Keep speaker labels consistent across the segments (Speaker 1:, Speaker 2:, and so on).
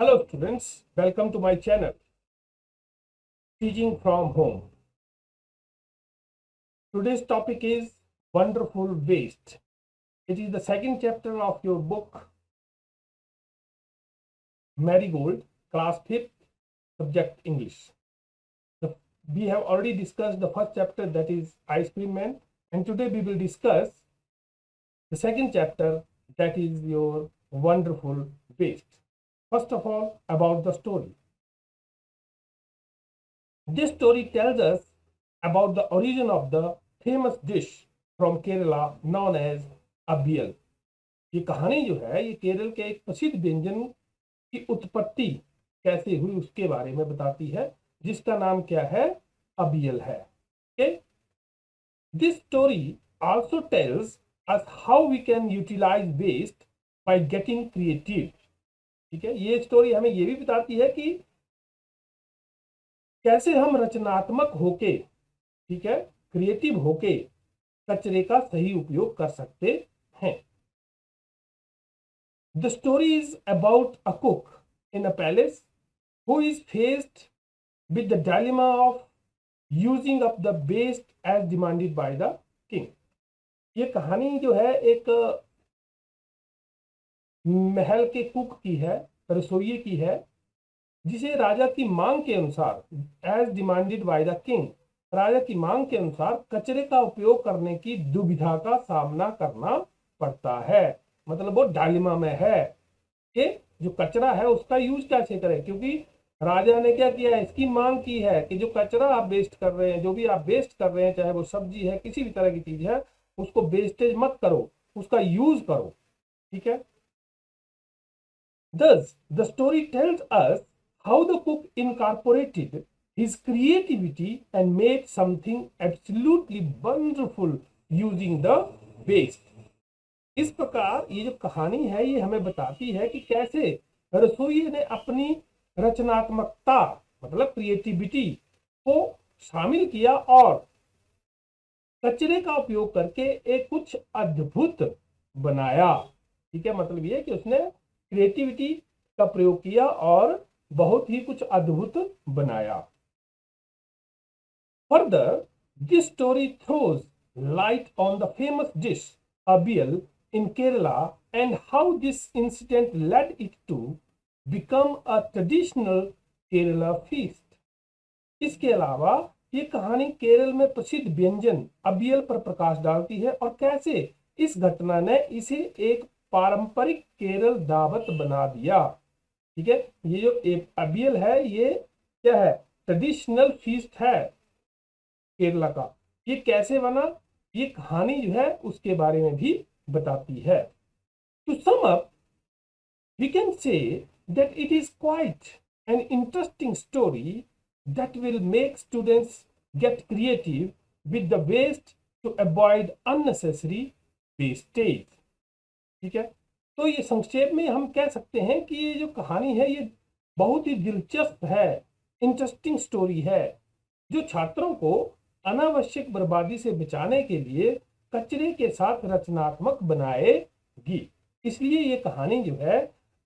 Speaker 1: Hello students, welcome to my channel Teaching from Home. Today's topic is Wonderful Waste. It is the second chapter of your book Marigold, class 5th, subject English. We have already discussed the first chapter, that is Ice Cream Man, and today we will discuss the second chapter, that is your Wonderful Waste. First of all, about the story. This story tells us about the origin of the famous dish from Kerala known as अबियल। ये कहानी जो है ये केरल के एक प्रसिद्ध व्यंजन की उत्पत्ति कैसे हुई उसके बारे में बताती है, जिसका नाम क्या है, अबियल है। Okay, this story also tells us how we can utilize waste by getting creative. ठीक है, ये स्टोरी हमें ये भी बताती है कि कैसे हम रचनात्मक होके, ठीक है, क्रिएटिव होके कचरे का सही उपयोग कर सकते हैं। The story is about a cook in a palace who is faced with the dilemma of using up the waste as demanded by the king. ये कहानी जो है एक महल के कुक की है, रसोइये की है, जिसे राजा की मांग के अनुसार, as demanded by the king, राजा की मांग के अनुसार कचरे का उपयोग करने की दुविधा का सामना करना पड़ता है। मतलब वो डायलेमा में है कि जो कचरा है उसका यूज कैसे करें, क्योंकि राजा ने क्या किया है, इसकी मांग की है कि जो कचरा आप वेस्ट कर रहे हैं, जो भी आप वेस्ट कर रहे हैं, चाहे वो सब्जी है, किसी भी तरह की चीज है, उसको वेस्टेज मत करो, उसका यूज करो। ठीक है, thus the story tells us how the cook incorporated his creativity and made something absolutely wonderful using the waste. इस प्रकार ये जो कहानी है ये हमें बताती है कि कैसे रसोइये ने अपनी रचनात्मकता, मतलब क्रिएटिविटी को शामिल किया और कचरे का उपयोग करके एक कुछ अद्भुत बनाया। ठीक है, मतलब ये कि उसने क्रिएटिविटी का प्रयोग किया और बहुत ही कुछ अद्भुत बनाया। Further this story throws light on the famous dish avial in Kerala and how this incident led it to become a traditional Kerala feast. इसके अलावा ये कहानी केरल में प्रसिद्ध व्यंजन अबियल पर प्रकाश डालती है और कैसे इस घटना ने इसे एक पारंपरिक केरल दावत बना दिया। ठीक है, ये जो अबियल है ये क्या है, ट्रेडिशनल फीस्ट है केरला का। ये कैसे बना, ये कहानी जो है उसके बारे में भी बताती है। To sum up, we can say that it is quite an interesting story that will make students get creative with the waste to avoid unnecessary wastage. ठीक है, तो ये संक्षेप में हम कह सकते हैं कि ये जो कहानी है ये बहुत ही दिलचस्प है, इंटरेस्टिंग स्टोरी है, जो छात्रों को अनावश्यक बर्बादी से बचाने के लिए कचरे के साथ रचनात्मक बनाएगी। इसलिए ये कहानी जो है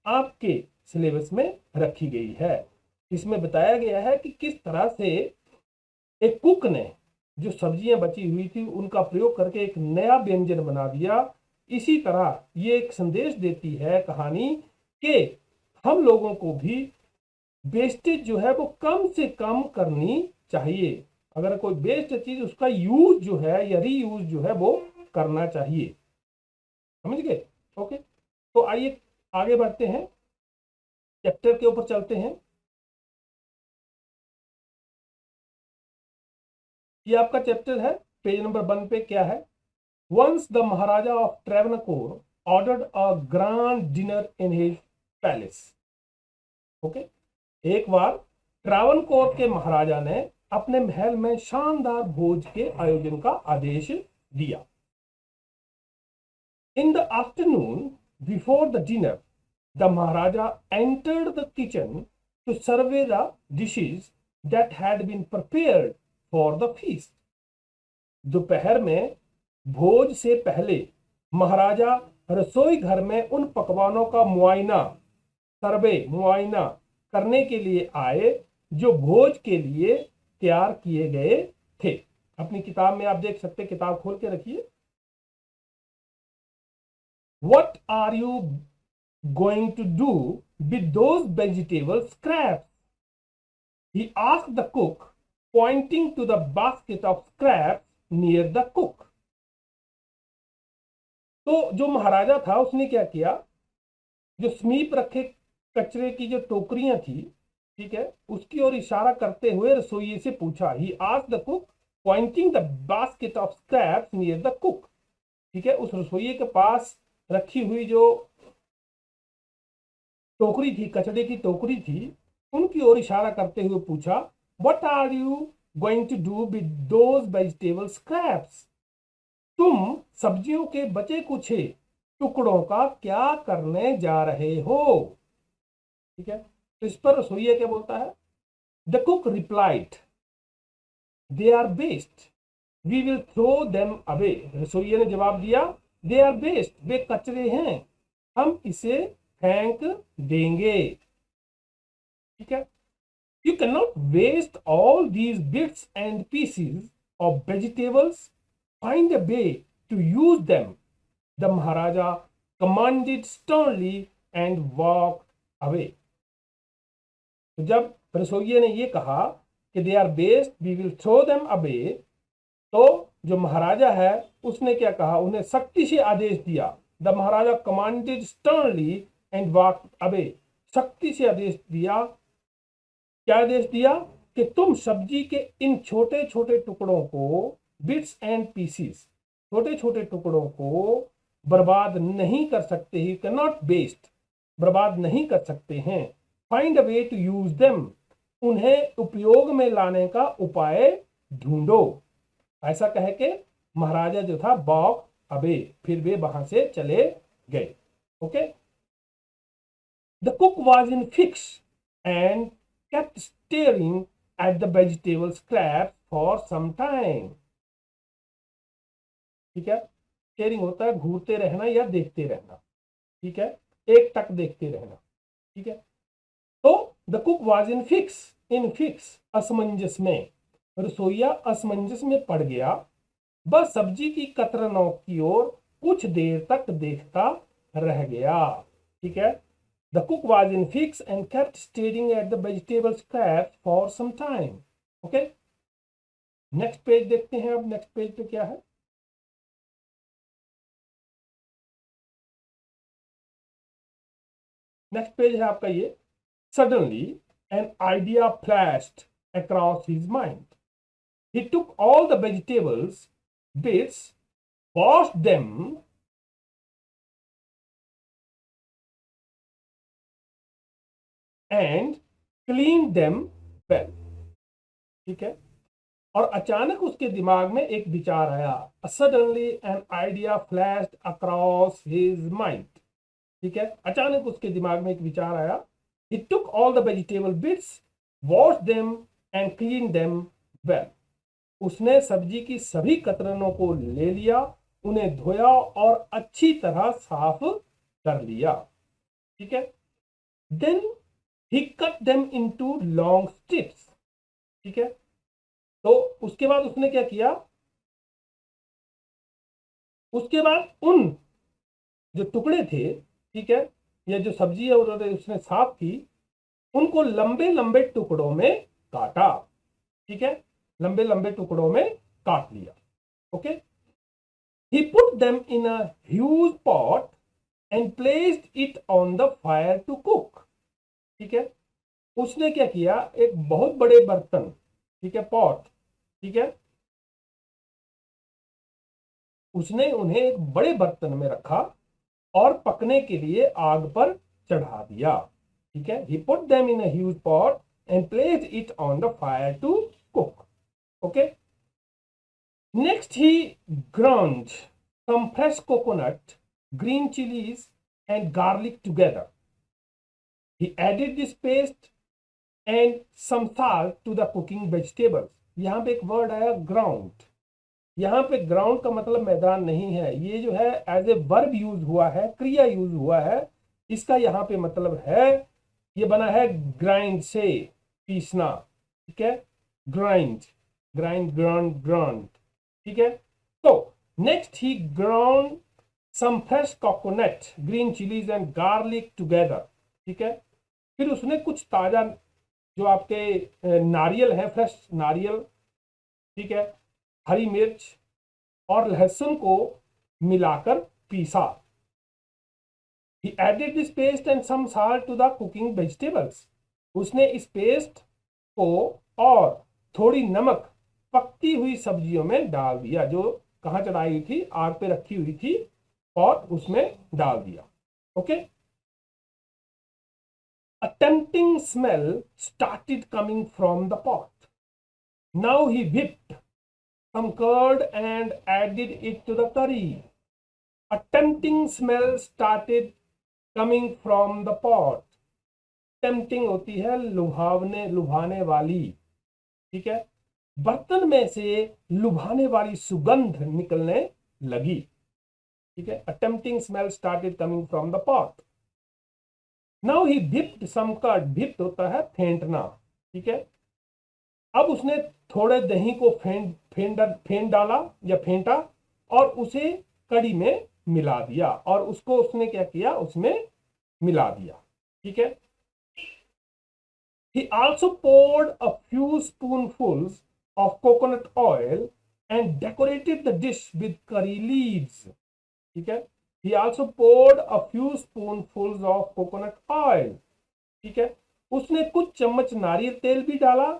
Speaker 1: आपके सिलेबस में रखी गई है। इसमें बताया गया है कि किस तरह से एक कुक ने जो सब्जियां बची हुई थी उनका प्रयोग करके एक नया व्यंजन बना दिया। इसी तरह ये एक संदेश देती है कहानी कि हम लोगों को भी वेस्टेज जो है वो कम से कम करनी चाहिए। अगर कोई वेस्ट चीज उसका यूज जो है या रीयूज जो है वो करना चाहिए। समझ गए? ओके, तो आइए आगे बढ़ते हैं, चैप्टर के ऊपर चलते हैं। ये आपका चैप्टर है, पेज नंबर 1 पे क्या है, once the maharaja of Travancore ordered a grand dinner in his palace. Okay, एक बार ट्रावनकोर के महाराजा ने अपने महल में शानदार भोज के आयोजन का आदेश दिया। In the afternoon before the dinner the maharaja entered the kitchen to survey the dishes that had been prepared for the feast. दोपहर में भोज से पहले महाराजा रसोई घर में उन पकवानों का मुआयना सर्वे मुआयना करने के लिए आए जो भोज के लिए तैयार किए गए थे। अपनी किताब में आप देख सकते हैं, किताब खोल के रखिए। What are you going to do with those vegetable scraps? He asked the cook, pointing to the basket of scraps near the cook. तो जो महाराजा था उसने क्या किया, जो समीप रखे कचरे की जो टोकरियां थी, ठीक है, उसकी ओर इशारा करते हुए रसोइये से पूछा। He asked the cook Poynting the basket of scraps near the cook. ठीक है, उस रसोइये के पास रखी हुई जो टोकरी थी, कचरे की टोकरी थी, उनकी ओर इशारा करते हुए पूछा, what are you going to do with those vegetable scraps? तुम सब्जियों के बचे कुछ टुकड़ों का क्या करने जा रहे हो? ठीक है, तो इस पर रसोइया क्या बोलता है? The cook replied, they are waste, we will throw them away. रसोइया ने जवाब दिया, दे आर वेस्ट, वे कचरे हैं, हम इसे फेंक देंगे। ठीक है, you can not waste all these bits and pieces of vegetables, find a way to use them, the maharaja commanded sternly and walk away. तो जब रसोइये ने ये कहा कि they are waste, we will throw them away, तो जो महाराजा है उसने क्या कहा, उन्हें सख्ती से आदेश दिया। The maharaja commanded sternly and walk away, सख्ती से आदेश दिया। क्या आदेश दिया? कि तुम सब्जी के इन छोटे छोटे टुकड़ों को, बिट्स एंड पीसीस, छोटे छोटे टुकड़ों को बर्बाद नहीं कर सकते, ही कैन नॉट वेस्ट, बर्बाद नहीं कर सकते हैं। Find a way to use them, उन्हें उपयोग में लाने का उपाय ढूंढो। ऐसा कह के महाराजा जो था वॉक अवे, फिर वे वहां से चले गए। Okay, the cook was in fix and kept staring at the vegetable scraps for some time. ठीक है, स्टेयरिंग होता है घूरते रहना या देखते रहना। ठीक है, एक टक देखते रहना। ठीक है, तो the cook was in fix, असमंजस में, रसोइया असमंजस में पड़ गया। बस सब्जी की कतरनों की ओर कुछ देर तक देखता रह गया। ठीक है, the cook was in fix and kept staring at the vegetable scraps for some time. Okay, next page देखते हैं। अब नेक्स्ट पेज पे क्या है? नेक्स्ट पेज है आपका ये। Suddenly an idea flashed across his mind. He took all the vegetables bits, washed them and cleaned them well. ठीक है, और अचानक उसके दिमाग में एक विचार आया। Suddenly an idea flashed across his mind. ठीक है, अचानक उसके दिमाग में एक विचार आया। He took all the vegetable bits, washed them and cleaned them well. उसने सब्जी की सभी कतरनों को ले लिया, उन्हें धोया और अच्छी तरह साफ कर लिया। ठीक है, Then he cut them into long strips. ठीक है, तो उसके बाद उसने क्या किया? उसके बाद उन जो टुकड़े थे, ठीक है, ये जो सब्जी है उसने साफ की, उनको लंबे लंबे टुकड़ों में काटा। ठीक है, लंबे लंबे टुकड़ों में काट लिया। Okay, he put them in a huge pot and placed it on the fire to cook. ठीक है, उसने क्या किया? एक बहुत बड़े बर्तन, ठीक है, पॉट, ठीक है, उसने उन्हें एक बड़े बर्तन में रखा और पकने के लिए आग पर चढ़ा दिया। ठीक है, he put them in a huge pot and placed it on the fire to cook. Okay, next he ground some fresh coconut, green chilies and garlic together. He added this paste and some salt to the cooking vegetables. यहाँ पे एक word आया ground. यहाँ पे ground का मतलब मैदान नहीं है, ये जो है एज ए वर्ब यूज हुआ है, क्रिया यूज हुआ है। इसका यहाँ पे मतलब है ये बना है ग्राइंड से, पीसना, ठीक है, ग्राइंड, ग्राइंड, ग्राउंड, ग्राउंड, ठीक है। तो next he ground some fresh coconut, green chillies and garlic together, ठीक है। फिर उसने कुछ ताजा जो आपके नारियल है, फ्रेश नारियल, ठीक है, हरी मिर्च और लहसुन को मिलाकर पीसा। He added this paste and some salt to the cooking vegetables. उसने इस पेस्ट को और थोड़ी नमक पकती हुई सब्जियों में डाल दिया, जो कहाँ चढ़ाई हुई थी, आग पे रखी हुई थी, और उसमें डाल दिया। Okay. A tempting smell started coming from the pot. Now he whipped some curd and added it to the curry. A tempting smell started coming from the pot. Tempting होती है लुभावने, लुभाने वाली, ठीक है। बर्तन में से लुभाने वाली सुगंध निकलने लगी, ठीक है। A tempting smell started coming from the pot. Now he dipped some curd. Dipped होता है फेंटना, ठीक है। अब उसने थोड़े दही को फेंट डाला या फेंटा और उसे कड़ी में मिला दिया, और उसको उसने क्या किया, उसमें मिला दिया, ठीक है। He also poured a few spoonfuls of coconut oil and decorated the dish with curry leaves, ठीक है। He also poured a few spoonfuls of coconut oil, ठीक है। उसने कुछ चम्मच नारियल तेल भी डाला,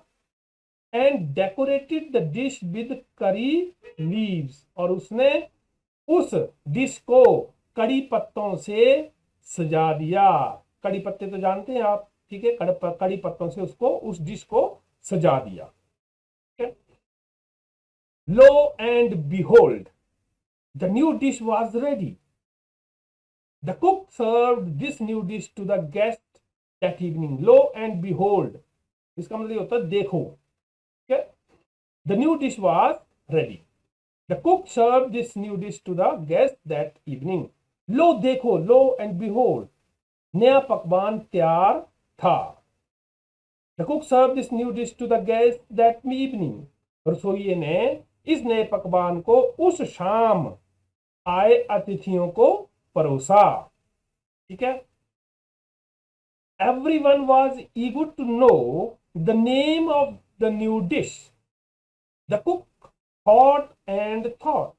Speaker 1: and decorated the dish with curry leaves, और उसने उस डिश को कड़ी पत्तों से सजा दिया। कड़ी पत्ते तो जानते हैं आप, ठीक है, कड़ी पत्तों से उसको, उस डिश को सजा दिया। Lo and behold the new dish was ready. The cook served this new dish to the guest that evening. Lo and behold, इसका मतलब होता है देखो, ठीक है। The new dish was ready. The cook served this new dish to the guest that evening. लो देखो, लो and behold, नया पकवान तैयार था। The cook served this new dish to the guest that evening. रसोइये ने इस नए पकवान को उस शाम आए अतिथियों को परोसा, ठीक है। Everyone was eager to know the name of the new dish. The cook thought and thought.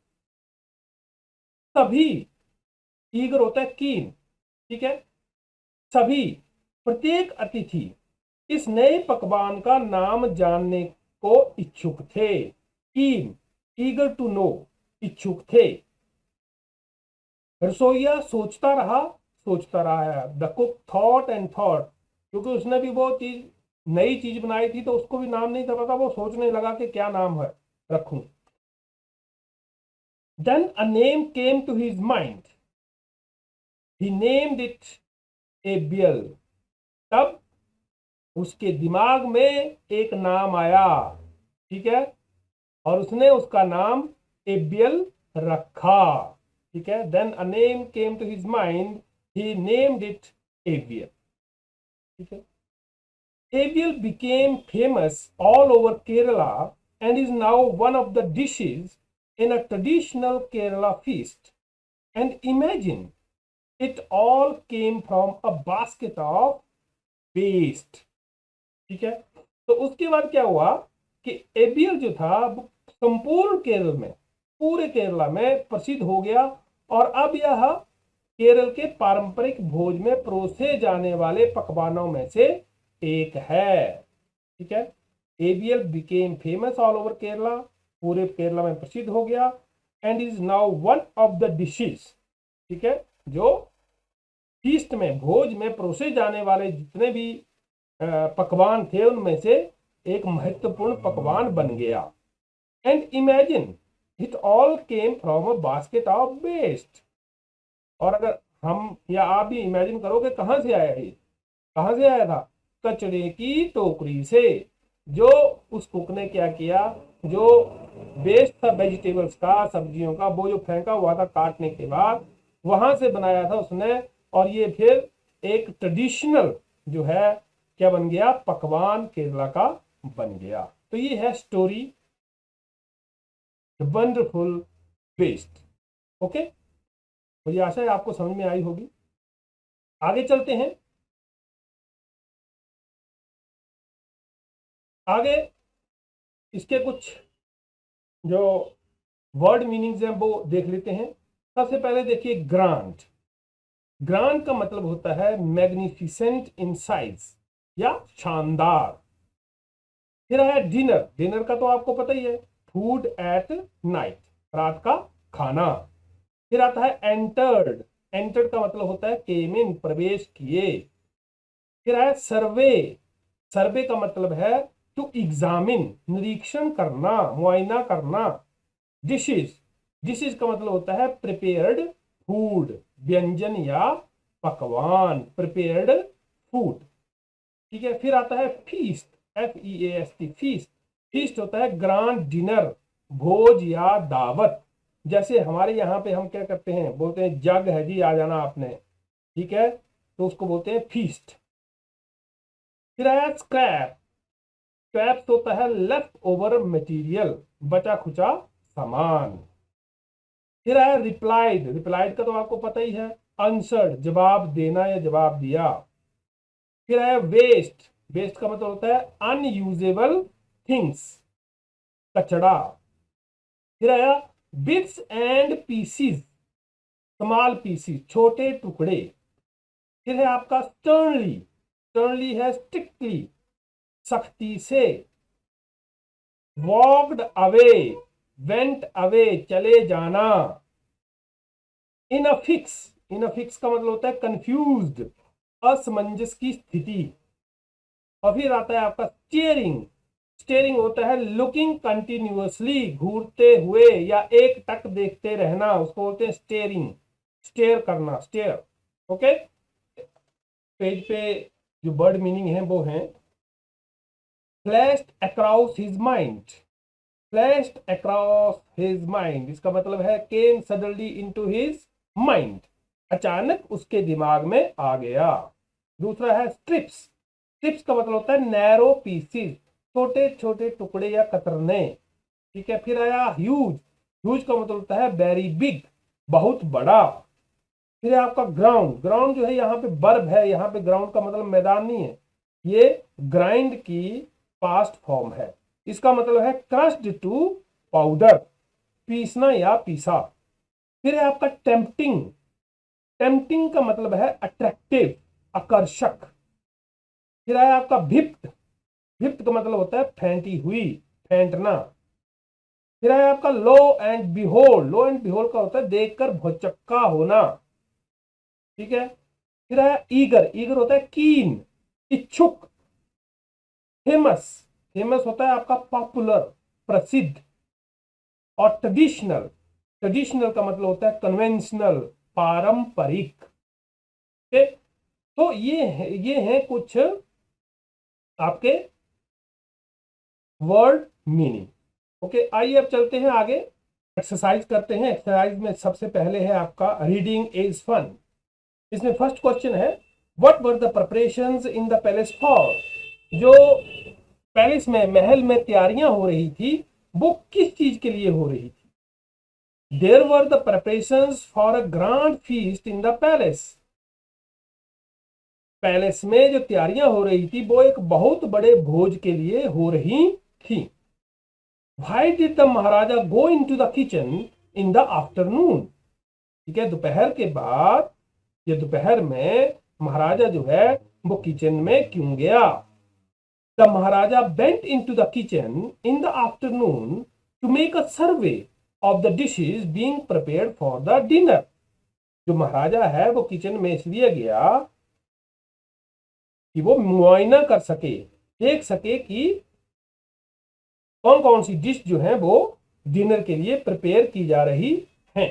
Speaker 1: सभी, ईगर होता है कीन, ठीक है। सभी, प्रत्येक अतिथि इस नए पकवान का नाम जानने को इच्छुक थे। कीन, ईगर टू नो, इच्छुक थे। रसोइया सोचता रहा, सोचता रहा। The cook thought and thought, क्योंकि उसने भी वो चीज, नई चीज बनाई थी, तो उसको भी नाम नहीं पता, वो सोचने लगा कि क्या नाम है रखूं। Then a name came to his mind. He named it Abiel. तब उसके दिमाग में एक नाम आया, ठीक है, और उसने उसका नाम एबियल रखा, ठीक है। Then a name came to his mind. He named it Abiel, ठीक है। Abiel became famous all over Kerala and is now one of the dishes in a traditional Kerala feast. And imagine, it all came from a basket of paste, ठीक है। तो उसके बाद क्या हुआ कि एबियल जो था संपूर्ण केरल में, पूरे केरला में प्रसिद्ध हो गया, और अब यह केरल के पारंपरिक भोज में परोसे जाने वाले पकवानों में से एक है, ठीक है। Avial became famous all over Kerala, पूरे केरला में प्रसिद्ध हो गया, and is now one of the dishes, ठीक है, जो फीस्ट में, भोज में परोसे जाने वाले जितने भी पकवान थे उनमें से एक महत्वपूर्ण पकवान बन गया। And imagine, it all came from a basket of waste. और अगर हम या आप भी इमेजिन करोगे कहां से आया ये, कहां से आया था, कचरे की टोकरी से, जो उस कुक ने क्या किया, जो वेस्ट था वेजिटेबल्स का, सब्जियों का, वो जो फेंका हुआ था काटने के बाद, वहां से बनाया था उसने। और ये फिर एक ट्रेडिशनल जो है क्या बन गया, पकवान केरला का बन गया। तो ये है story the wonderful best. Okay, मुझे आशा है आपको समझ में आई होगी। आगे चलते हैं। आगे इसके कुछ जो वर्ड मीनिंग्स हैं वो देख लेते हैं। सबसे पहले देखिए ग्रांड। ग्रांड का मतलब होता है मैग्निफिसेंट इन साइज या शानदार। फिर है डिनर। डिनर का तो आपको पता ही है, फूड एट नाइट, रात का खाना। फिर आता है एंटर्ड। एंटर्ड का मतलब होता है केम इन, प्रवेश किए। फिर है सर्वे। सर्वे का मतलब है टू एग्जामिन, निरीक्षण करना, मुआयना करना। डिशेज। डिशेज का मतलब होता है प्रिपेयर्ड फूड, व्यंजन या पकवान, प्रिपेयर्ड फूड। ठीक है। फिर आता है फीस्ट, FEAST, फीस्ट। फीस्ट होता है ग्रांड डिनर, भोज या दावत। जैसे हमारे यहाँ पे हम क्या करते हैं, बोलते हैं जग है जी, आ जाना आपने, ठीक है, तो उसको बोलते हैं फीस्ट। फिर आया स्क्रैप। स्क्रैप्स होता है लेफ्ट ओवर मटेरियल, बचा खुचा सामान। फिर आया रिप्लाइड। रिप्लाइड का तो आपको पता ही है, आंसर्ड, जवाब देना या जवाब दिया। फिर आया वेस्ट। वेस्ट का मतलब होता है अनयूजेबल थिंग्स, कचड़ा। फिर आया bits and pieces, small pieces, छोटे टुकड़े। फिर है आपका स्टर्नली। स्टर्नली है स्ट्रिक्टली, सख्ती से। वॉक्ड अवे, वेंट अवे, चले जाना। इन a fix. In a fix का मतलब होता है कंफ्यूज्ड, असमंजस की स्थिति। और फिर आता है आपका स्टीयरिंग। स्टीयरिंग होता है लुकिंग कंटिन्यूअसली, घूरते हुए या एक टक देखते रहना, उसको बोलते हैं स्टीयरिंग, स्टेयर करना, स्टेयर। ओके, पेज पे जो वर्ड मीनिंग है वो है flashed across his mind. Flashed across his mind, इसका मतलब है केम सडनली इनटू हिज माइंड, अचानक उसके दिमाग में आ गया। दूसरा है स्ट्रिप्स। स्ट्रिप्स का मतलब होता है नैरो पीसीज, छोटे छोटे टुकड़े या कतरने। ठीक है। फिर आया ह्यूज। ह्यूज का मतलब होता है वेरी बिग, बहुत बड़ा। फिर है आपका ग्राउंड। ग्राउंड जो है यहाँ पे वर्ब है, यहाँ पे ग्राउंड का मतलब मैदान नहीं है, ये ग्राइंड की पास्ट फॉर्म है। इसका मतलब है क्रश्ड टू पाउडर, पीसना या पीसा। फिर है आपका टेम्पटिंग। टेम्पटिंग का मतलब है अट्रैक्टिव, आकर्षक। फिर है आपका भिप्ट। भिप्ट का मतलब होता है फेंटी हुई, फेंटना। फिर है आपका lo and behold. Lo and behold का होता है देखकर भौचक्का होना। ठीक है। फिर है ईगर। ईगर होता है कीन, इच्छुक। फेमस। फेमस होता है आपका पॉपुलर, प्रसिद्ध। और ट्रेडिशनल। ट्रेडिशनल का मतलब होता है कन्वेंशनल, पारंपरिक। तो ये है कुछ आपके वर्ड मीनिंग। ओके, आइए अब चलते हैं आगे, एक्सरसाइज करते हैं। एक्सरसाइज में सबसे पहले है आपका रीडिंग इज फन। इसमें फर्स्ट क्वेश्चन है what were the preparations in the palace for. जो पैलेस में, महल में तैयारियां हो रही थी, वो किस चीज के लिए हो रही थी। There were the preparations for a grand feast in the palace. Palace में जो तैयारियां हो रही थी वो एक बहुत बड़े भोज के लिए हो रही थी। Why did the Maharaja go into the kitchen in the afternoon. ठीक है, दोपहर के बाद या दोपहर में महाराजा जो है वो किचन में क्यों गया। The maharaja went into the kitchen in the afternoon to make a survey of the dishes being prepared for the dinner. जो महाराजा है वो किचन में इसलिए गया कि वो मुआयना कर सके, देख सके कि कौन कौन सी डिश जो है वो डिनर के लिए प्रिपेयर की जा रही है।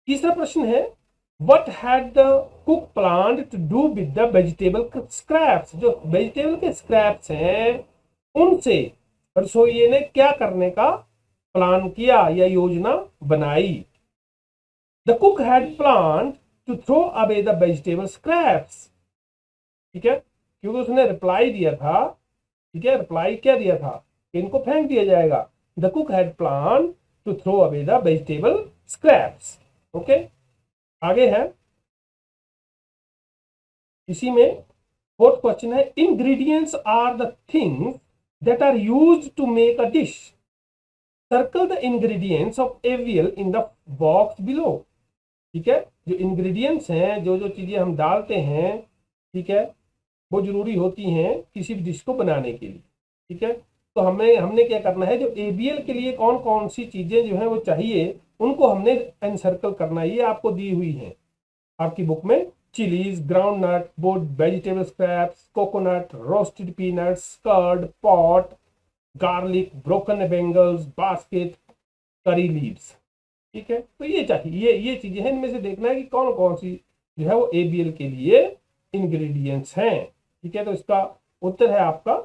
Speaker 1: तीसरा प्रश्न है what had the cook planned to do with the vegetable scraps. जो वेजिटेबल के स्क्रैप्स हैं उनसे रसोइये ने क्या करने का प्लान किया या योजना बनाई। The cook had planned to throw away the vegetable scraps. ठीक है, क्योंकि उसने रिप्लाई दिया था, ठीक है, रिप्लाई क्या दिया था कि इनको फेंक दिया जाएगा। The cook had plan to throw away the vegetable scraps. Okay, आगे है, इसी में फोर्थ क्वेश्चन है, ingredients are the things that are used to make a dish, circle the ingredients of aviyal in the box below. ठीक है, जो ingredients हैं, जो जो चीजें हम डालते हैं, ठीक है, वो जरूरी होती हैं किसी भी डिश को बनाने के लिए। ठीक है, तो हमने क्या करना है, जो एबीएल के लिए कौन कौन सी चीजें जो है वो चाहिए, उनको हमने एनसर्कल करना है। ये आपको दी हुई है आपकी बुक में, chillies, groundnut, board vegetable scraps, coconut, roasted peanuts, curd, pot, garlic, broken bangles, basket, curry leaves. ठीक है, तो ये चाहिए, ये चीजें हैं, इनमें से देखना है कि कौन कौन सी जो है वो एबीएल के लिए इंग्रेडिएंट्स हैं। ठीक है, तो इसका उत्तर है आपका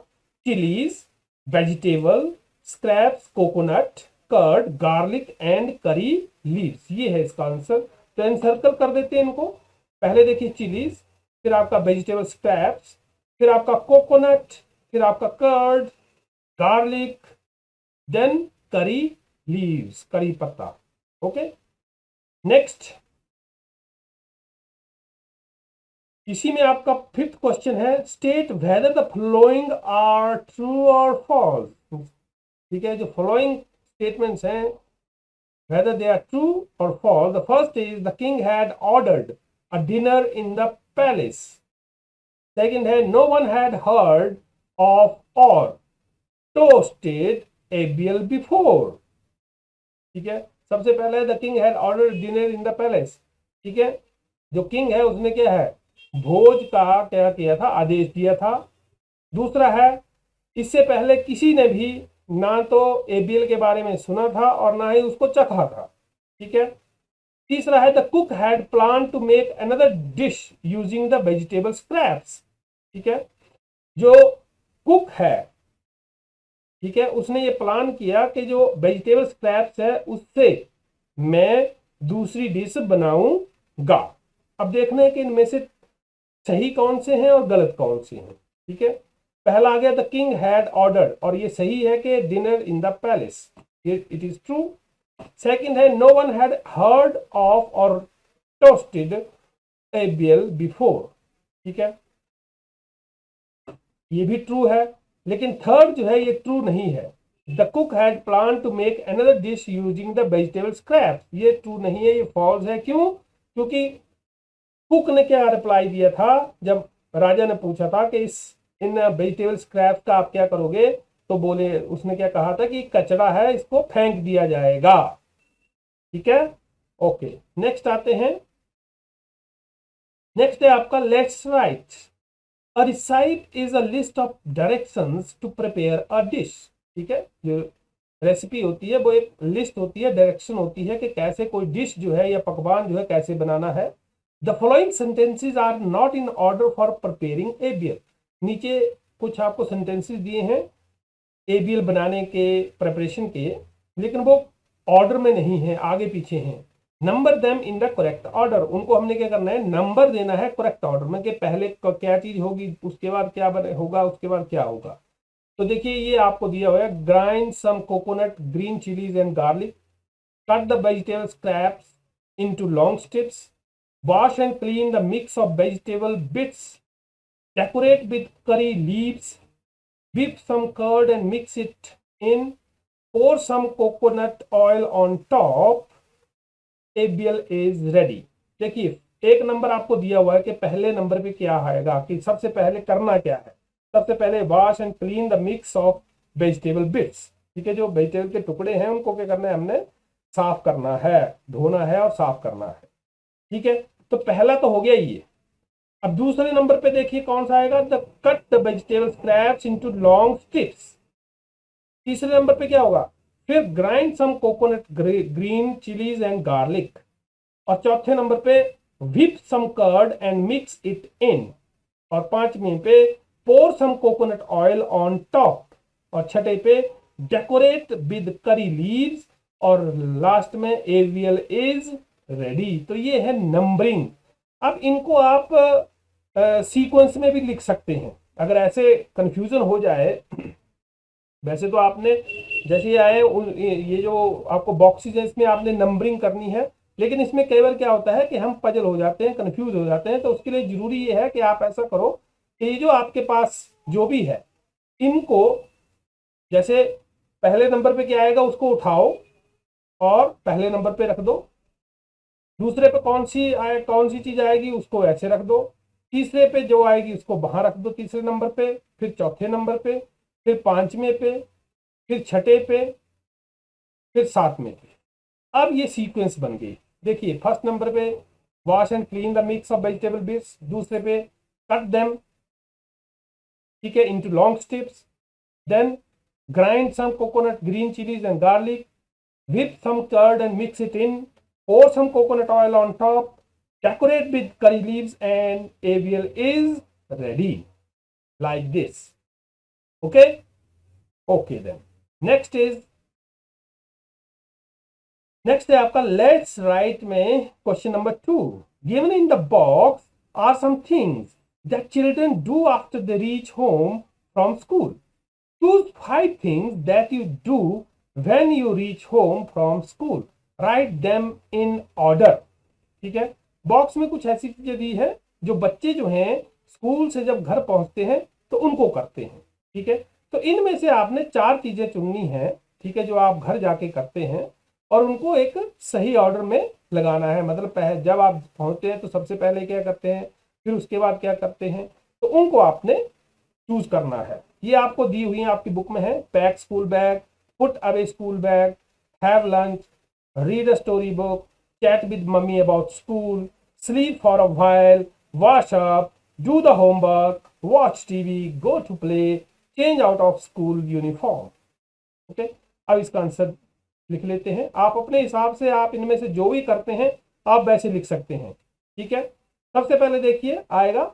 Speaker 1: chillies, vegetable scraps, coconut, curd, garlic and curry leaves. ये है इसका आंसर। तो एनसर्कल कर देते हैं इनको। पहले देखिए चिलीज, फिर आपका वेजिटेबल स्क्रैप्स, फिर आपका कोकोनट, फिर आपका curd, garlic, then curry leaves, curry पत्ता। ओके, नेक्स्ट, इसी में आपका फिफ्थ क्वेश्चन है, state whether the following are true or false. ठीक है, जो फॉलोइंग स्टेटमेंट्स हैं, whether they are true or false. The first is the king had ordered a dinner in the palace. Second है, no one had heard of or toasted avial before. ठीक है, सबसे पहले the king had ordered dinner in the palace. ठीक है, जो king है उसने क्या है, भोज का क्या किया था, आदेश दिया था। दूसरा है, इससे पहले किसी ने भी ना तो एबीएल के बारे में सुना था और ना ही उसको चखा था। ठीक है, तीसरा है, the cook had plan to make another dish using the vegetable scraps. ठीक है, जो कुक है, ठीक है, उसने ये प्लान किया कि जो वेजिटेबल स्क्रैप्स है उससे मैं दूसरी डिश बनाऊंगा। अब देखना है कि इनमें से सही कौन से हैं और गलत कौन से हैं। ठीक है, पहला आ गया, द किंग हैड ऑर्डर्ड, और ये सही है कि dinner in the palace, it is true. Second है, no one had heard of or toasted avial before. ठीक है, ये भी ट्रू है, लेकिन थर्ड जो है ये ट्रू नहीं है। The cook had plan to make another dish using the vegetable scrap, ये ट्रू नहीं है, ये फॉल्स है। क्यों? क्योंकि कुक ने क्या रिप्लाई दिया था, जब राजा ने पूछा था कि इन वेजिटेबल स्क्रैप का आप क्या करोगे, तो बोले, उसने क्या कहा था कि कचरा है, इसको फेंक दिया जाएगा। ठीक है, ओके, नेक्स्ट आते हैं। नेक्स्ट है आपका, let's write. A receipt is a list of directions to prepare a dish। ठीक है, जो रेसिपी होती है वो एक लिस्ट होती है, डायरेक्शन होती है कि कैसे कोई डिश जो है या पकवान जो है कैसे बनाना है। The following sentences are not in order for preparing aviyal. नीचे कुछ आपको सेंटेंसेज दिए हैं एबीएल बनाने के प्रिपरेशन के, लेकिन वो ऑर्डर में नहीं है, आगे पीछे हैं। Number them in the correct order, उनको हमने क्या करना है, नंबर देना है करेक्ट ऑर्डर में, कि पहले क्या चीज होगी, उसके बाद क्या होगा, उसके बाद क्या होगा। तो देखिए ये आपको दिया हुआ है, grind some coconut, green chillies and garlic, cut the vegetable scraps into long strips, wash and clean the mix of vegetable bits, decorate with curry leaves, whip some curd and mix it in, pour some coconut oil on top, ABL is ready। देखिए एक number आपको दिया हुआ है कि पहले number पे क्या आएगा, कि सबसे पहले करना क्या है। सबसे पहले wash and clean the mix of vegetable bits. ठीक है, जो वेजिटेबल के टुकड़े हैं उनको क्या करना है, हमने साफ करना है, धोना है और साफ करना है। ठीक है, तो पहला तो हो गया ये। अब दूसरे नंबर पे देखिए कौन सा आएगा, the cut the vegetable scraps into long strips. तीसरे नंबर पे क्या होगा, फिर grind some coconut, green chillies and garlic. और चौथे नंबर पे whip some curd and mix it in. और पांचवें पे pour some coconut oil on top. और छठे पे डेकोरेट विद करी लीव्स। और लास्ट में एवियल इज रेडी। तो ये है नंबरिंग। अब इनको आप सीक्वेंस में भी लिख सकते हैं अगर ऐसे कंफ्यूजन हो जाए। वैसे तो आपने जैसे ये आए ये जो आपको बॉक्सेज है इसमें आपने नंबरिंग करनी है, लेकिन इसमें कई बार क्या होता है कि हम पजल हो जाते हैं, कंफ्यूज हो जाते हैं। तो उसके लिए जरूरी ये है कि आप ऐसा करो कि ये जो आपके पास जो भी है इनको, जैसे पहले नंबर पे क्या आएगा उसको उठाओ और पहले नंबर पे रख दो, दूसरे पे कौन सी चीज आएगी उसको ऐसे रख दो, तीसरे पे जो आएगी उसको वहां रख दो तीसरे नंबर पे, फिर चौथे नंबर पे, फिर पांचवें पे, फिर छठे पे, फिर सातवें पे। अब ये सीक्वेंस बन गई। देखिए फर्स्ट नंबर पे wash and clean the mix of vegetable bits, दूसरे पे कट देम, ठीक है, into long strips, then grind some coconut green chillies and garlic, whip some curd and mix it in, pour some coconut oil on top, decorate with curry leaves, and avial is ready, like this. Okay? Okay then. Next है आपका let's write में question number 2. Given in the box are some things that children do after they reach home from school. Choose 5 things that you do when you reach home from school. Write them in order. ठीक है, box में कुछ ऐसी चीजें दी है जो बच्चे जो हैं स्कूल से जब घर पहुंचते हैं तो उनको करते हैं। ठीक है, तो इनमें से आपने 4 चीजें चुननी है, ठीक है, जो आप घर जाके करते हैं और उनको एक सही ऑर्डर में लगाना है। मतलब पहले जब आप पहुंचते हैं तो सबसे पहले क्या करते हैं, फिर उसके बाद क्या करते हैं, तो उनको आपने चूज करना है। ये आपको दी हुई है, आपकी बुक में है। Pack school bag, put away school bag, have lunch, read a story book, chat with mummy about school, sleep for a while, wash up, do the homework, watch TV, go to play, change out of school uniform. Okay, अब इसका answer लिख लेते हैं। आप अपने हिसाब से आप इनमें से जो भी करते हैं आप वैसे लिख सकते हैं। ठीक है, सबसे पहले देखिए आएगा,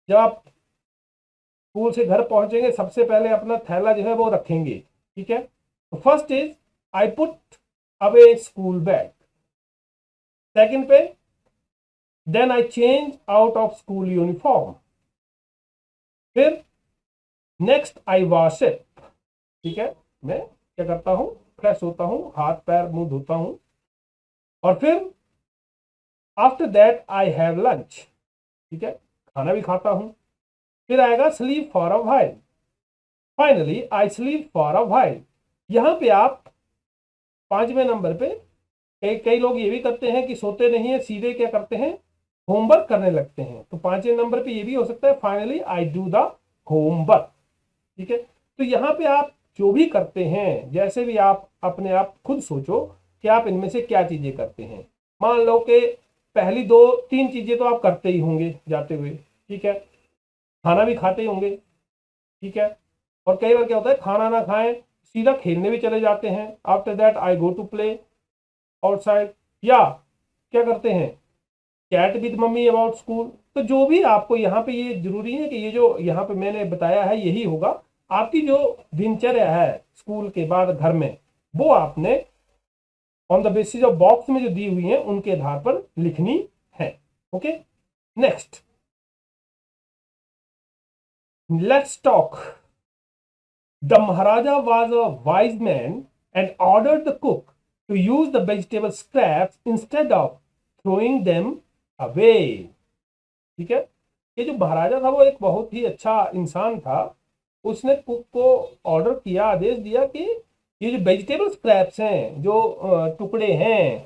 Speaker 1: जब आप स्कूल से घर पहुंचेंगे सबसे पहले अपना थैला जो है वो रखेंगे। ठीक है, first is I put away school bag, second पे then I change out of school uniform, फिर नेक्स्ट आई वॉश इट। ठीक है, मैं क्या करता हूं, फ्रेश होता हूं, हाथ पैर मुंह धोता हूं, और फिर after that I have lunch. ठीक है, खाना भी खाता हूं, फिर आएगा sleep for a while, finally I sleep for a while. यहां पे आप 5वें नंबर पे कई लोग ये भी करते हैं कि सोते नहीं है, सीधे क्या करते हैं, होमवर्क करने लगते हैं। तो 5वें नंबर पे ये भी हो सकता है, finally I do the homework. ठीक है, तो यहाँ पे आप जो भी करते हैं, जैसे भी आप अपने आप खुद सोचो कि आप इनमें से क्या चीजें करते हैं। मान लो कि पहली 2-3 चीजें तो आप करते ही होंगे जाते हुए। ठीक है, खाना भी खाते ही होंगे। ठीक है, और कई बार क्या होता है खाना ना खाएं सीधा खेलने भी चले जाते हैं। After that I go to play outside, या क्या करते हैं, chat with mummy about school. तो जो भी आपको यहाँ पे, ये जरूरी है कि ये जो यहाँ पे मैंने बताया है यही होगा आपकी जो दिनचर्या है स्कूल के बाद घर में, वो आपने on the basis of box में जो दी हुई है उनके आधार पर लिखनी है। Okay, next let's talk. The Maharaja was a wise man and ordered the cook to use the vegetable scraps instead of throwing them away. ठीक है, ये जो महाराजा था वो एक बहुत ही अच्छा इंसान था। उसने कुक को ऑर्डर किया, आदेश दिया कि ये जो वेजिटेबल स्क्रैप्स हैं, जो टुकड़े हैं,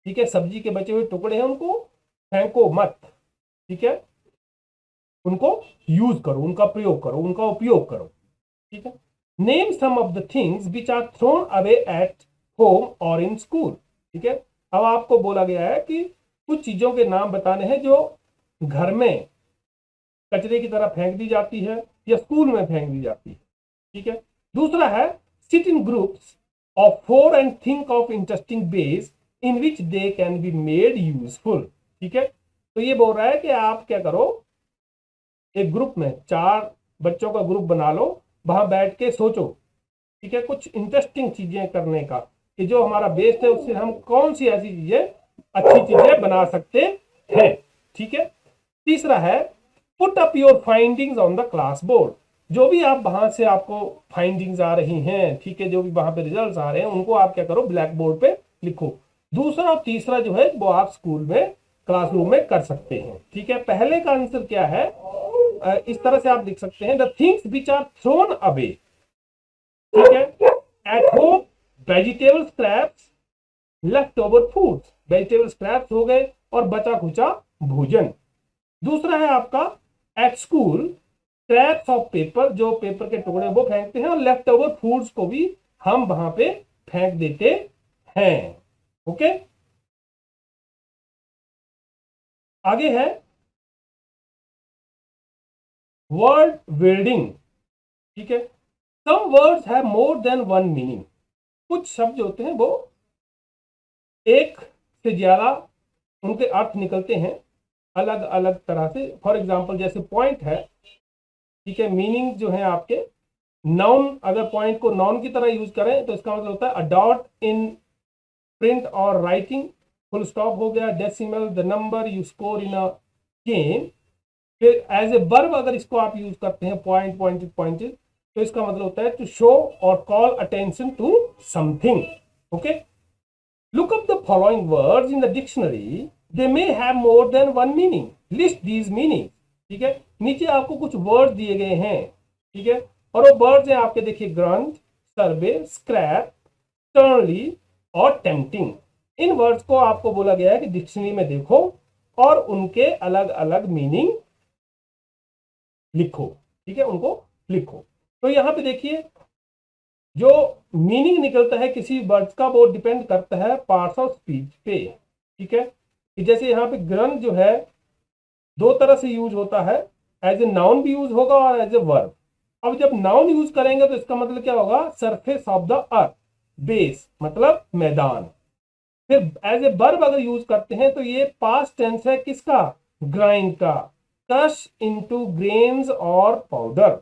Speaker 1: ठीक है, सब्जी के बचे हुए टुकड़े हैं, उनको फेंको मत। ठीक है, उनको यूज करो, उनका प्रयोग करो, उनका उपयोग करो। ठीक है, name some of the things which are thrown away at home और इन स्कूल। ठीक है, अब आपको बोला गया है कि कुछ चीजों के नाम बताने हैं जो घर में कचरे की तरह फेंक दी जाती है या स्कूल में फेंक दी जाती है। ठीक है, दूसरा है sit in groups of 4 and think of interesting ways in which they can be made useful. ठीक है, तो ये बोल रहा है कि आप क्या करो, एक ग्रुप में 4 बच्चों का ग्रुप बना लो, वहां बैठ के सोचो। ठीक है, कुछ इंटरेस्टिंग चीजें करने का, कि जो हमारा बेस है उससे हम कौन सी ऐसी चीजें अच्छी चीजें बना सकते हैं। ठीक है, तीसरा है put up your findings on the class board. जो भी आप वहां से आपको फाइंडिंग्स आ रही हैं, ठीक है, जो भी वहां पे रिजल्ट्स आ रहे हैं उनको आप क्या करो, ब्लैक बोर्ड पे लिखो। दूसरा और तीसरा जो है वो आप स्कूल में क्लासरूम में कर सकते हैं। ठीक है, पहले का आंसर क्या है, इस तरह से आप लिख सकते हैं, the things which are thrown away, ठीक है, at home vegetable scraps, leftover foods, vegetable scraps हो गए और बचा खुचा भोजन। दूसरा है आपका at school scraps of paper, जो पेपर के टुकड़े वो फेंकते हैं, और लेफ्ट ओवर फूड्स को भी हम वहां पे फेंक देते हैं। ओके, आगे है वर्ड बिल्डिंग। ठीक है, some words have more than one meaning. कुछ शब्द जो होते हैं वो एक से ज्यादा उनके अर्थ निकलते हैं अलग अलग तरह से। फॉर एग्जाम्पल जैसे पॉइंट है, ठीक है, मीनिंग जो है आपके नाउन, अगर पॉइंट को नाउन की तरह यूज करें तो इसका मतलब होता है अ डॉट इन प्रिंट और राइटिंग, फुल स्टॉप हो गया, decimal, the number you score in a game. फिर एज ए वर्ब अगर इसको आप यूज करते हैं पॉइंट, पॉइंटेड, पॉइंटेड, तो इसका मतलब होता है टू शो और call attention to something. Okay, look up the following words in the dictionary, they may have more than one meaning, list these meanings। ठीक है, नीचे आपको कुछ वर्ड दिए गए हैं, ठीक है, और वो वर्ड्स हैं आपके, देखिए, ग्रंथ, सर्वे, स्क्रैप, टर्नली और टेम्पटिंग। इन वर्ड्स को आपको बोला गया है कि डिक्शनरी में देखो और उनके अलग अलग मीनिंग लिखो। ठीक है, उनको लिखो। तो यहां पे देखिए जो मीनिंग निकलता है किसी वर्ड का वो डिपेंड करता है पार्ट्स ऑफ स्पीच पे। ठीक है, कि जैसे यहाँ पे ग्रंथ जो है दो तरह से यूज होता है, एज ए नाउन भी यूज होगा और एज ए वर्ब। अब जब नाउन यूज करेंगे तो इसका मतलब क्या होगा, surface of the earth, base मतलब मैदान। फिर एज ए वर्ब अगर यूज करते हैं तो ये पास्ट टेंस है किसका, ग्राइंड का, क्रश इनटू ग्रेन्स और पाउडर।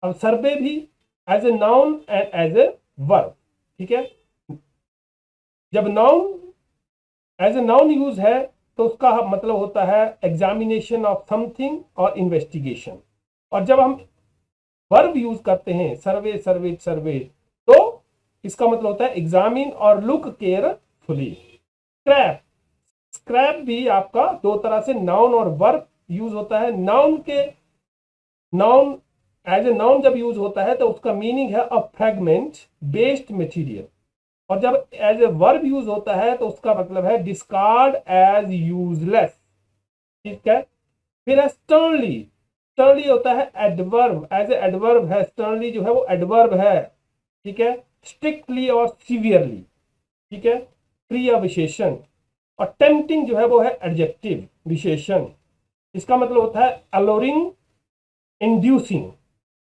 Speaker 1: अब सर्वे भी as a noun and as a verb. ठीक है, जब noun as a noun use है तो उसका मतलब होता है एग्जामिनेशन ऑफ समथिंग और इन्वेस्टिगेशन। और जब हम वर्ब यूज करते हैं सर्वे, सर्वे, सर्वे, तो इसका मतलब होता है एग्जामिन और लुक केयरफुली। स्क्रैप, स्क्रैप भी आपका दो तरह से नाउन और वर्ब यूज होता है। नाउन एज ए नाउन जब यूज होता है तो उसका मीनिंग है अ फ्रेगमेंट बेस्ड मटेरियल, और जब एज ए वर्ब यूज होता है तो उसका मतलब है डिस्कार्ड एज यूजलेस। ठीक है, फिर है स्टर्नली, स्टर्नली होता है एडवर्ब, एज ए एडवर्ब है, स्टर्नली जो है वो एडवर्ब है। ठीक है, स्ट्रिक्टली और सीवियरली, ठीक है, क्रिया विशेषण। और टेम्पटिंग जो है वो है एडजेक्टिव विशेषण, इसका मतलब होता है अलोरिंग, इंड्यूसिंग।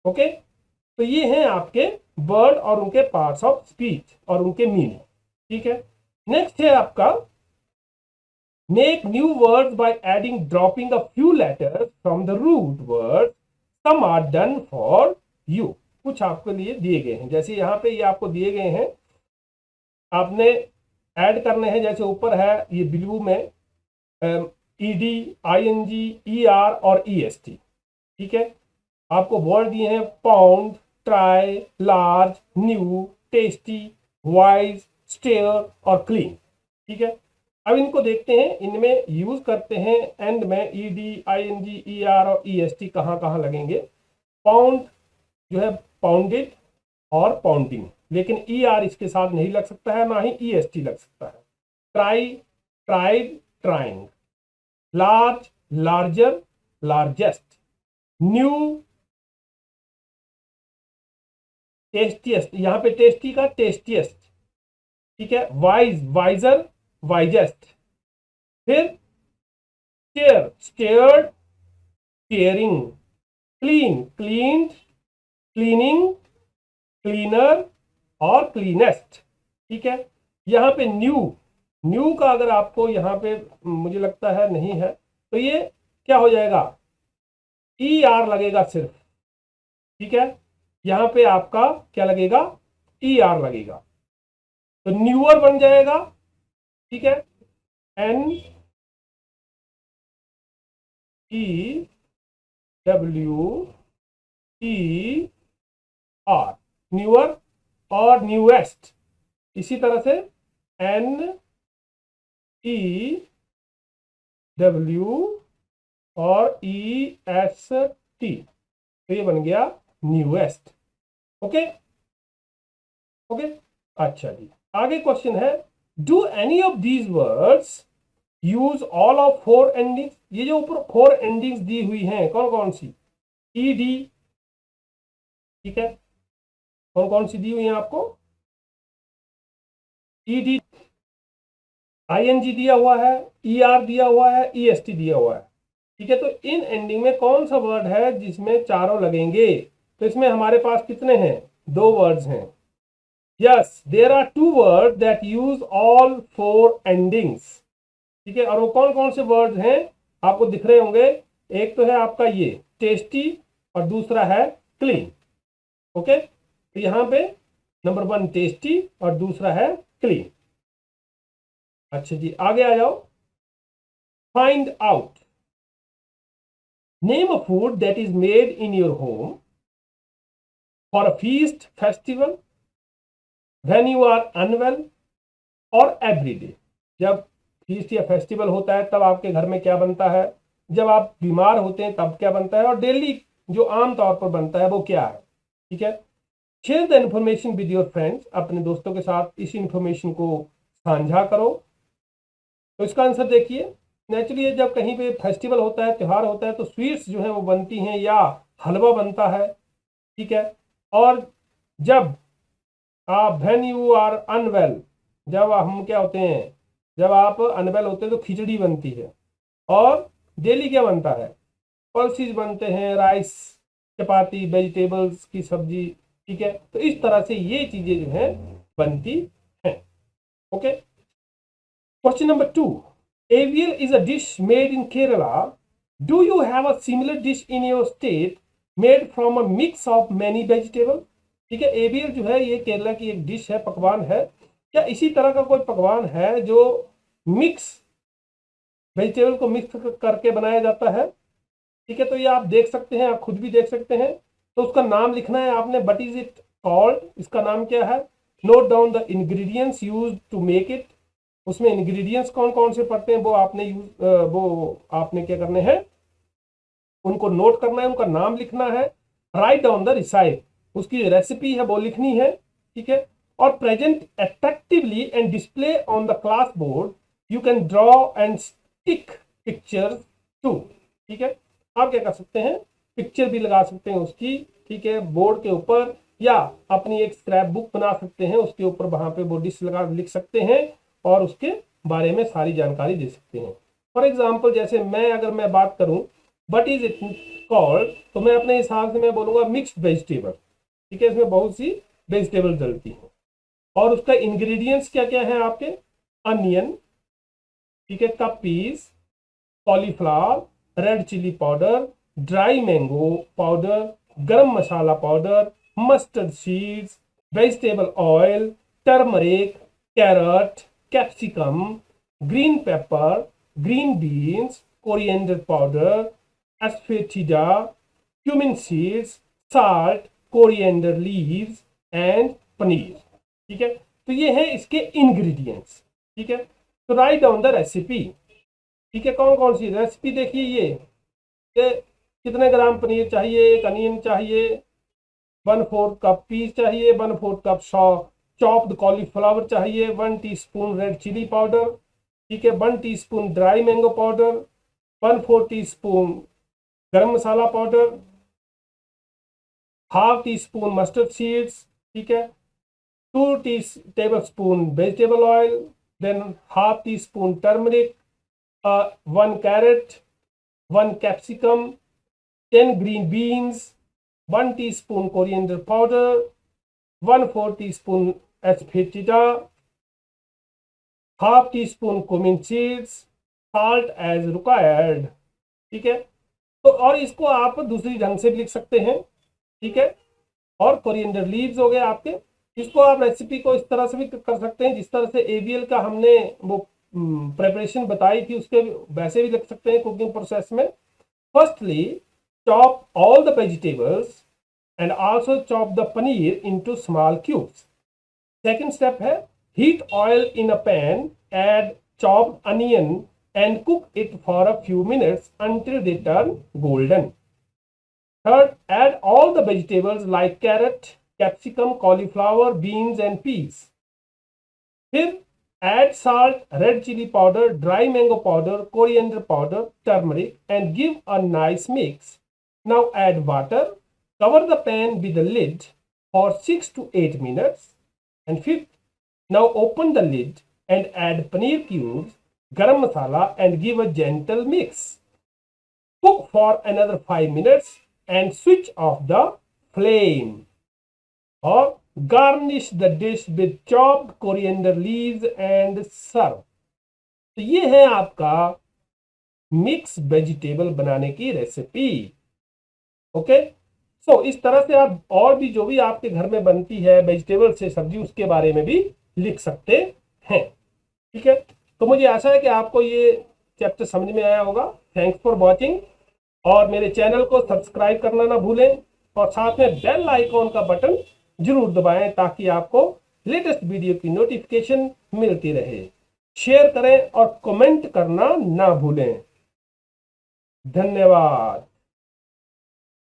Speaker 1: ओके, तो ये हैं आपके वर्ड और उनके पार्ट्स ऑफ स्पीच और उनके मीनिंग। ठीक है, नेक्स्ट है आपका make new words by adding dropping a few letters from the root word, some are done for you. कुछ आपके लिए दिए गए हैं, जैसे यहाँ पे ये आपको दिए गए हैं, आपने ऐड करने हैं। जैसे ऊपर है ये ब्लू में ईडी, आईएनजी, ईआर और ईएसटी। ठीक है, आपको वर्ड दिए हैं pound, try, large, new, tasty, wise, stare और क्लीन। ठीक है, अब इनको देखते हैं, इनमें यूज करते हैं एंड में ईडी, आईएनजी, ईआर और ईएसटी कहाँ कहाँ लगेंगे। पाउंड जो है पाउंडेड और पाउंडिंग, लेकिन ईआर इसके साथ नहीं लग सकता है, ना ही ईएसटी लग सकता है। Try, tried, trying. Large, larger, largest. New, tastiest, यहाँ पे टेस्टी का टेस्टिएस्ट। ठीक है, वाइज, वाइजर, वाइजेस्ट। फिर stare, stared, staring. Clean, cleaned, cleaning, cleaner और क्लीनेस्ट। ठीक है, यहाँ पे न्यू, न्यू का अगर आपको यहाँ पे मुझे लगता है नहीं है, तो ये क्या हो जाएगा, ई आर लगेगा सिर्फ। ठीक है, यहाँ पे आपका क्या लगेगा, ई आर लगेगा, तो न्यूअर बन जाएगा। ठीक है, एन ई WER, न्यूअर और न्यूएस्ट। इसी तरह से NEW और EST, तो ये बन गया न्यूएस्ट। ओके ओके, अच्छा जी, आगे क्वेश्चन है, do any of these words use all of 4 endings? ये जो ऊपर 4 एंडिंग्स दी हुई हैं कौन कौन सी? ED, ठीक है, कौन कौन सी दी हुई है आपको? ED, ING दिया हुआ है, ER दिया हुआ है, EST दिया हुआ है, ठीक है। तो इन एंडिंग में कौन सा वर्ड है जिसमें चारों लगेंगे? तो इसमें हमारे पास कितने हैं? 2 वर्ड्स हैं। Yes, there are 2 word that use all 4 endings, ठीक है। और वो कौन कौन से वर्ड्स हैं आपको दिख रहे होंगे। एक तो है आपका ये टेस्टी और दूसरा है क्लीन। ओके, तो यहां पे नंबर 1 टेस्टी और दूसरा है क्लीन। अच्छा जी, आगे आ जाओ। Find out, name a food that is made in your home for a feast, festival, when you are unwell or everyday. जब फीस्ट या फेस्टिवल होता है तब आपके घर में क्या बनता है, जब आप बीमार होते हैं तब क्या बनता है, और डेली जो आम तौर पर बनता है वो क्या है, ठीक है। Share the information with your friends, अपने दोस्तों के साथ इस इंफॉर्मेशन को साझा करो। तो इसका आंसर देखिए, नेचुरली जब कहीं पे फेस्टिवल होता है, त्यौहार होता है, तो स्वीट्स जो है वो बनती हैं या हलवा बनता है, ठीक है। और जब आप व्हेन यू आर अनवेल, जब हम क्या होते हैं, जब आप अनवेल होते हैं तो खिचड़ी बनती है। और डेली क्या बनता है, पल्सेस बनते हैं, राइस, चपाती, वेजिटेबल्स की सब्जी, ठीक है। तो इस तरह से ये चीजें जो है बनती हैं। Okay, question number 2, avial is a dish made in Kerala. Do you have a similar dish in your state made from a mix of many vegetables? ठीक है, एवियल जो है ये केरला की एक डिश है, पकवान है। क्या इसी तरह का कोई पकवान है जो मिक्स वेजिटेबल को मिक्स करके बनाया जाता है? ठीक है, तो ये आप देख सकते हैं, आप खुद भी देख सकते हैं। तो उसका नाम लिखना है आपने, व्हाट इज इट कॉल्ड, इसका नाम क्या है। Note down the ingredients used to make it, उसमें इंग्रेडिएंट्स कौन कौन से पड़ते हैं वो आपने क्या करने हैं, उनको नोट करना है, उनका नाम लिखना है। राइट डाउन द रिसाइट, उसकी रेसिपी है वो लिखनी है, ठीक है। और present attractively and display on the class board, you can draw and stick picture too, ठीक है। आप क्या कर सकते हैं, पिक्चर भी लगा सकते हैं उसकी, ठीक है, बोर्ड के ऊपर, या अपनी एक स्क्रैप बुक बना सकते हैं, उसके ऊपर वहां पे वो डिश लगा लिख सकते हैं और उसके बारे में सारी जानकारी दे सकते हैं। फॉर एग्जाम्पल, जैसे अगर मैं बात करूं व्हाट इज इट कॉल्ड, तो मैं अपने हिसाब से मैं बोलूंगा मिक्स्ड वेजिटेबल, ठीक है। इसमें बहुत सी वेजिटेबल डलती हैं और उसका इंग्रेडिएंट्स क्या क्या है आपके, अनियन, ठीक है, cup peas, cauliflower, red chilli powder, dry mango powder, garam masala powder, mustard seeds, vegetable oil, turmeric, carrot, capsicum, green pepper, green beans, coriander powder, asafoetida, cumin seeds, salt, coriander leaves and paneer, ठीक है। तो ये है इसके ingredients, ठीक है। तो right down the recipe, ठीक है, कौन कौन सी रेसिपी देखिए, ये कितने ग्राम पनीर चाहिए, एक अनियन चाहिए, 1/4 कप पीस चाहिए, 1/4 कप चॉप्ड कॉलीफ्लावर चाहिए, 1 टीस्पून रेड चिली पाउडर, ठीक है, 1 teaspoon dry mango powder, 1/4 teaspoon garam masala powder, half teaspoon mustard seeds, ठीक है, 2 tablespoon vegetable oil, then half teaspoon turmeric, 1 carrot, 1 capsicum, 10 green beans, 1 teaspoon coriander powder, 1/4 teaspoon asafoetida, half teaspoon cumin seeds, salt as required, ठीक है। तो और इसको आप दूसरी ढंग से भी लिख सकते हैं, ठीक है। और कोरिएंडर लीव्स हो गए आपके, इसको आप रेसिपी को इस तरह से भी कर सकते हैं जिस तरह से एवीएल का हमने वो प्रेपरेशन बताई थी उसके वैसे भी लिख सकते हैं कुकिंग प्रोसेस में। Firstly chop all the vegetables and also chop the paneer into small cubes. Second step है heat oil in a pan, add chopped onion and cook it for a few minutes until they turn golden. Third, add all the vegetables like carrot, capsicum, cauliflower, beans and peas. फिर add salt, red chili powder, dry mango powder, coriander powder, turmeric and give a nice mix. Now add water, cover the pan with the lid for 6 to 8 minutes. And fifth, now open the lid and add paneer cubes, garam masala and give a gentle mix. Cook for another 5 minutes and switch off the flame. Or garnish the dish with chopped coriander leaves and serve. तो ये है आपका mix vegetable बनाने की recipe. Okay, सो इस तरह से आप और भी जो भी आपके घर में बनती है वेजिटेबल से सब्जी उसके बारे में भी लिख सकते हैं. ठीक है, तो मुझे आशा है कि आपको ये चैप्टर समझ में आया होगा. थैंक्स फॉर वॉचिंग और मेरे चैनल को सब्सक्राइब करना ना भूलें और साथ में बेल आइकॉन का बटन जरूर दबाएं ताकि आपको लेटेस्ट वीडियो की नोटिफिकेशन मिलती रहे. शेयर करें और कमेंट करना ना भूलें. धन्यवाद.